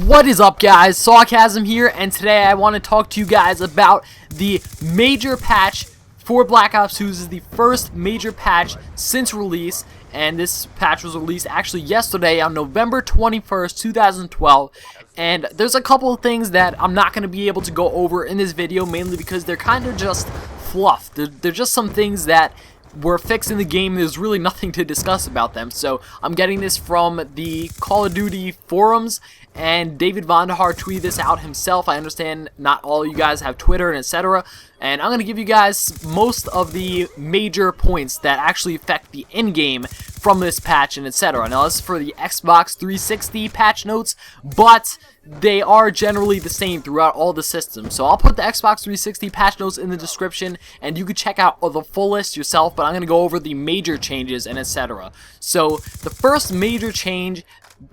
What is up, guys? Sarcasm here, and today I want to talk to you guys about the major patch for Black Ops 2. This is the first major patch since release, and this patch was released actually yesterday on November 21st, 2012. And there's a couple of things that I'm not going to be able to go over in this video, mainly because they're kind of just fluff. They're just some things that were fixed in the game. There's really nothing to discuss about them. So I'm getting this from the Call of Duty forums, and David Vonderhaar tweeted this out himself. I understand not all of you guys have Twitter and etc. And I'm going to give you guys most of the major points that actually affect the in-game from this patch and etc. Now this is for the Xbox 360 patch notes, but they are generally the same throughout all the systems. So I'll put the Xbox 360 patch notes in the description, and you can check out the full list yourself, but I'm going to go over the major changes and etc. So the first major change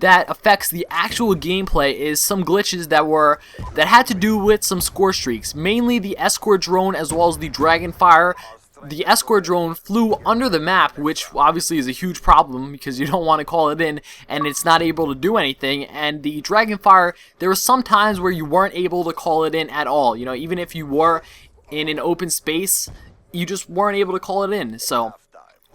that affects the actual gameplay is some glitches that had to do with some score streaks, mainly the escort drone as well as the Dragonfire. The escort drone flew under the map, which obviously is a huge problem because you don't want to call it in and it's not able to do anything. And the Dragonfire, there were some times where you weren't able to call it in at all. You know, even if you were in an open space, you just weren't able to call it in. So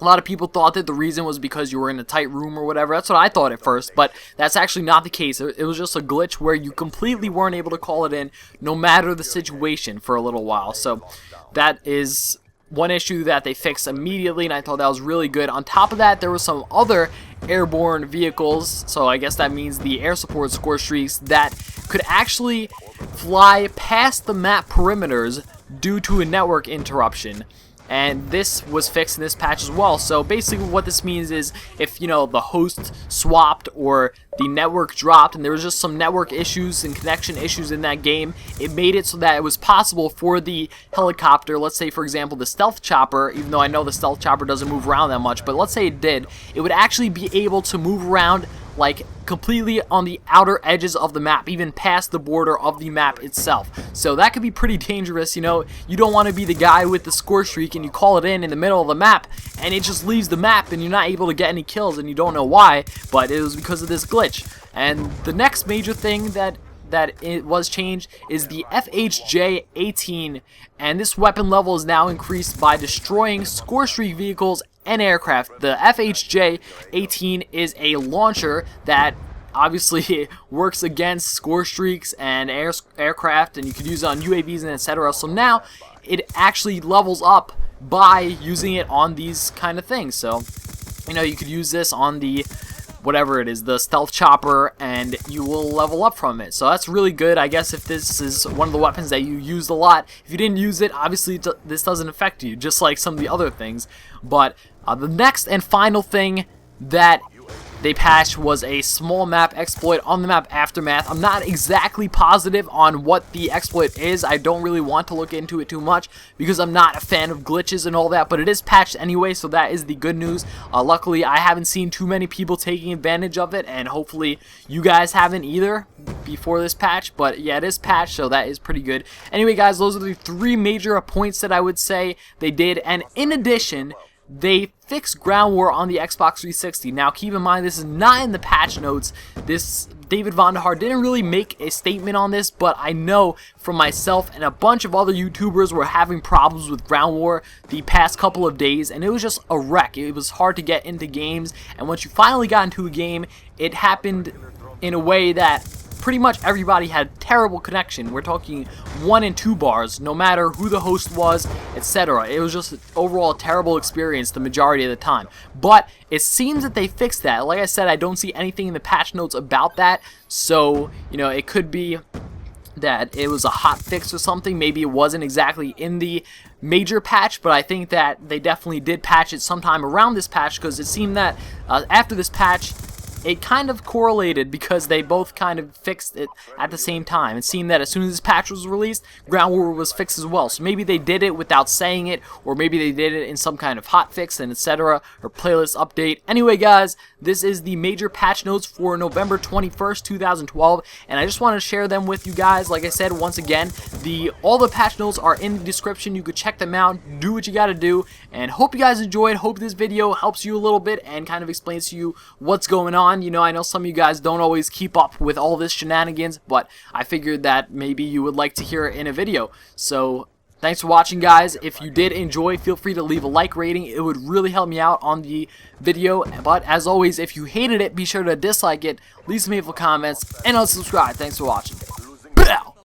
a lot of people thought that the reason was because you were in a tight room or whatever. That's what I thought at first, but that's actually not the case. It was just a glitch where you completely weren't able to call it in no matter the situation for a little while. So that is one issue that they fixed immediately, and I thought that was really good. On top of that, there were some other airborne vehicles, so I guess that means the air support score streaks, that could actually fly past the map perimeters due to a network interruption. And this was fixed in this patch as well. So basically what this means is if, you know, the host swapped or the network dropped and there was just some network issues and connection issues in that game, it made it so that it was possible for the helicopter, let's say for example the stealth chopper, even though I know the stealth chopper doesn't move around that much, but let's say it did, it would actually be able to move around like completely on the outer edges of the map, even past the border of the map itself. So that could be pretty dangerous. You know, you don't want to be the guy with the score streak and you call it in the middle of the map and it just leaves the map and you're not able to get any kills and you don't know why, but it was because of this glitch. And the next major thing that it was changed is the FHJ-18, and this weapon level is now increased by destroying score streak vehicles and aircraft. The FHJ-18 is a launcher that obviously works against score streaks and aircraft, and you could use it on UAVs and etc. So now it actually levels up by using it on these kind of things. So, you know, you could use this on the whatever it is, the stealth chopper, and you will level up from it. So that's really good. I guess if this is one of the weapons that you used a lot, if you didn't use it, obviously this doesn't affect you, just like some of the other things. But the next and final thing that they patched was a small map exploit on the map Aftermath. I'm not exactly positive on what the exploit is. I don't really want to look into it too much because I'm not a fan of glitches and all that, but it is patched anyway, so that is the good news. Luckily, I haven't seen too many people taking advantage of it, and hopefully you guys haven't either before this patch, but yeah, it is patched, so that is pretty good. Anyway, guys, those are the three major points that I would say they did, and in addition, they fixed ground war on the Xbox 360. Now, keep in mind, this is not in the patch notes. This David Vonderhaar didn't really make a statement on this, but I know from myself and a bunch of other YouTubers were having problems with ground war the past couple of days, and it was just a wreck. It was hard to get into games, and once you finally got into a game, it happened in a way that pretty much everybody had terrible connection. We're talking 1 and 2 bars, no matter who the host was, etc. It was just overall a terrible experience the majority of the time. But it seems that they fixed that. Like I said, I don't see anything in the patch notes about that, so, you know, it could be that it was a hot fix or something. Maybe it wasn't exactly in the major patch, but I think that they definitely did patch it sometime around this patch, because it seemed that after this patch, it kind of correlated because they both kind of fixed it at the same time. It seemed that as soon as this patch was released, ground war was fixed as well. So maybe they did it without saying it, or maybe they did it in some kind of hotfix and etc. or playlist update. Anyway, guys, this is the major patch notes for November 21st, 2012, and I just want to share them with you guys. Like I said, once again, all the patch notes are in the description. You could check them out, do what you got to do, and hope you guys enjoyed. Hope this video helps you a little bit and kind of explains to you what's going on. on. You know, I know some of you guys don't always keep up with all this shenanigans, but I figured that maybe you would like to hear it in a video. So thanks for watching, guys. If you did enjoy, feel free to leave a like rating. It would really help me out on the video. But as always, if you hated it, be sure to dislike it, leave some hateful comments, and unsubscribe. Thanks for watching.